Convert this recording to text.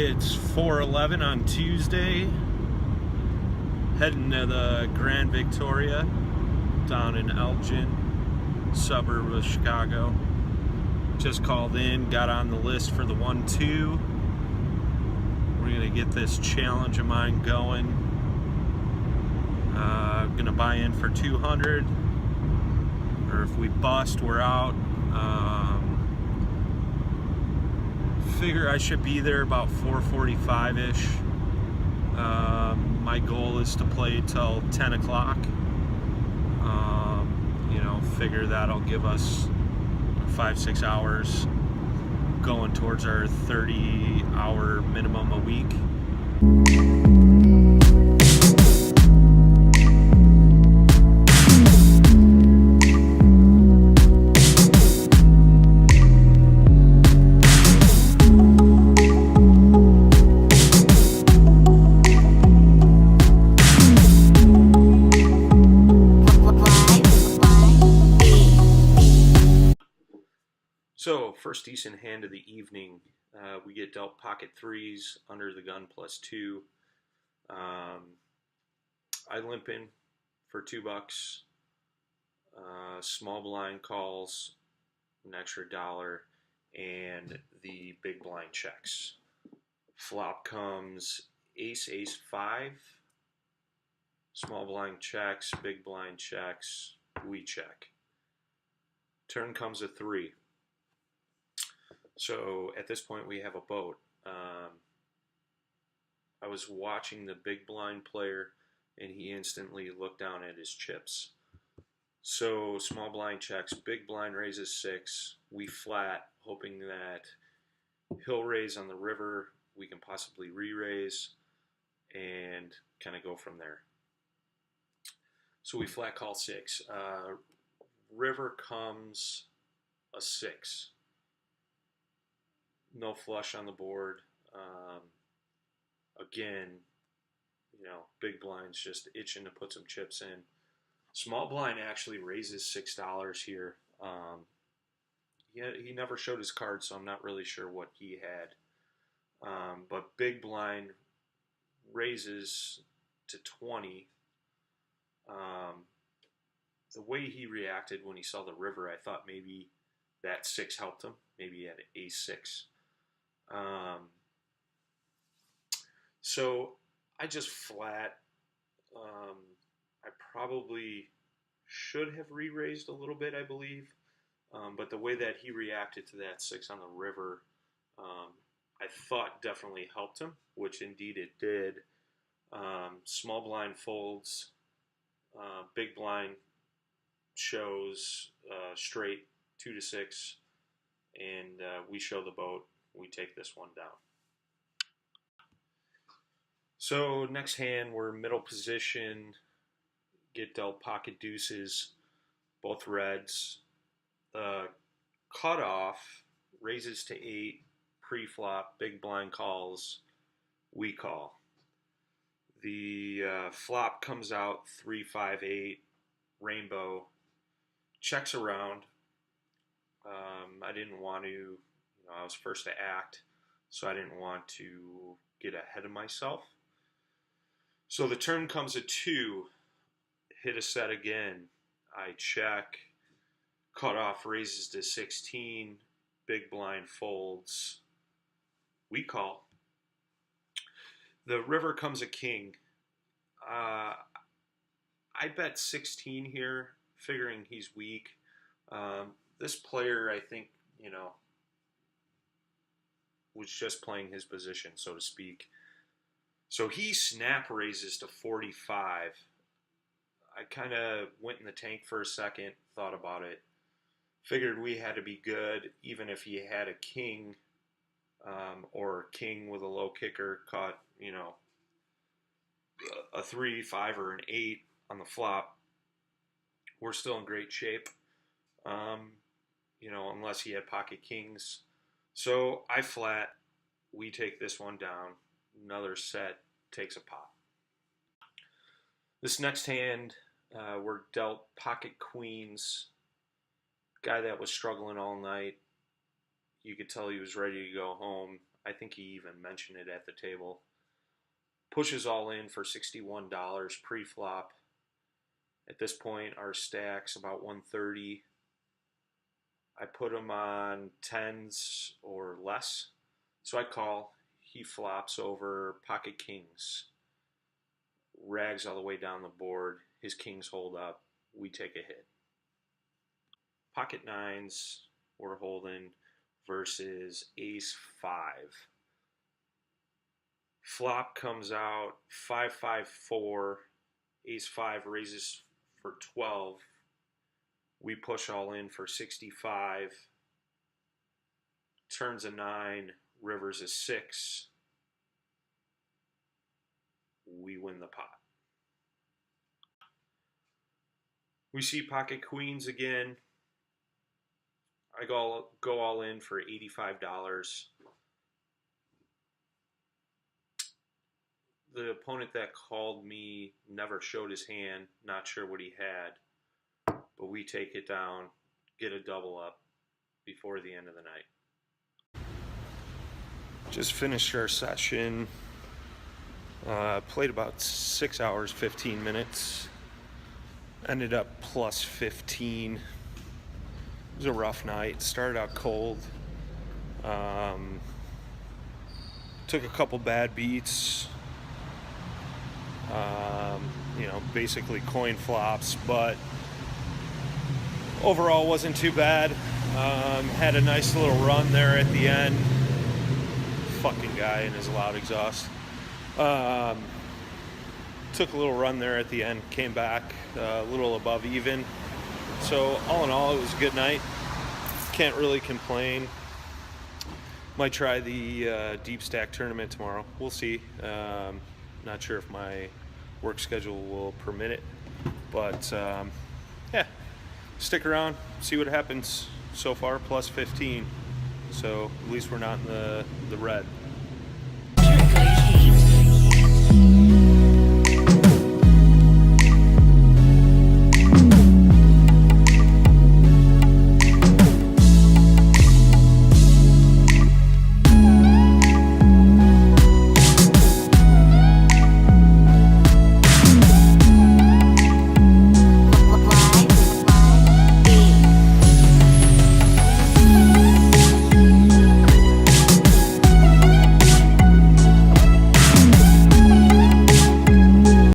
It's 4:11 on Tuesday, heading to the Grand Victoria down in Elgin, suburb of Chicago. Just called in, got on the list for the 1-2. We're gonna get this challenge of mine going. Gonna buy in for 200, or if we bust, we're out. Figure I should be there about 4:45-ish. My goal is to play till 10 o'clock. Figure that'll give us 5-6 hours going towards our 30-hour minimum a week. So, first decent hand of the evening, we get dealt pocket threes, under the gun +2. I limp in for $2. Small blind calls, an extra $1, and the big blind checks. Flop comes ace, ace, 5. Small blind checks, big blind checks, we check. Turn comes a 3. So at this point we have a boat. I was watching the big blind player and he instantly looked down at his chips. So small blind checks, big blind raises 6, we flat, hoping that he'll raise on the river, we can possibly re-raise and kind of go from there. So we flat call 6. River comes a 6. No flush on the board. Again, big blind's just itching to put some chips in. Small blind actually raises $6 here. He never showed his card, so I'm not really sure what he had. But big blind raises to 20. The way he reacted when he saw the river, I thought maybe that 6 helped him. Maybe he had an ace-6. So I just flat. I probably should have re-raised a little bit, I believe. But the way that he reacted to that 6 on the river, I thought definitely helped him, which indeed it did. Small blind folds, big blind shows straight 2-6, and we show the boat. We take this one down. So next hand, we're middle position, get dealt pocket deuces, both reds. Cutoff raises to 8, pre-flop, big blind calls, we call. The flop comes out 3-5-8, rainbow, checks around. I didn't want to, I was first to act, so I didn't want to get ahead of myself. So the turn comes a 2, hit a set again, I check, cutoff raises to 16, big blind folds, we call. The river comes a king. I bet 16 here, figuring he's weak. This player, I think, was just playing his position, so to speak. So he snap raises to 45. I kind of went in the tank for a second, thought about it. Figured we had to be good, even if he had a king, or a king with a low kicker, caught, a 3, 5, or an 8 on the flop. We're still in great shape, unless he had pocket kings. So I flat, we take this one down. Another set takes a pot. This next hand, we're dealt pocket queens. Guy that was struggling all night. You could tell he was ready to go home. I think he even mentioned it at the table. Pushes all in for $61 pre-flop. At this point, our stack's about 130. I put him on tens or less. So I call. He flops over pocket kings. Rags all the way down the board. His kings hold up. We take a hit. Pocket nines we're holding versus ace five. Flop comes out 5-5-4. Ace five raises for 12. We push all in for 65. Turns a 9. Rivers a 6. We win the pot. We see pocket queens again. I go all in for $85. The opponent that called me never showed his hand, not sure what he had, but we take it down, get a double up before the end of the night. Just finished our session. Played about 6 hours, 15 minutes. Ended up plus 15. It was a rough night. Started out cold. Took a couple bad beats. Basically coin flops, but overall wasn't too bad. Had a nice little run there at the end. Fucking guy and his loud exhaust. Took a little run there at the end, came back a little above even. So all in all, it was a good night. Can't really complain. Might try the deep stack tournament tomorrow. We'll see. Not sure if my work schedule will permit it, but yeah, stick around, see what happens. So far plus 15, so at least we're not in the red.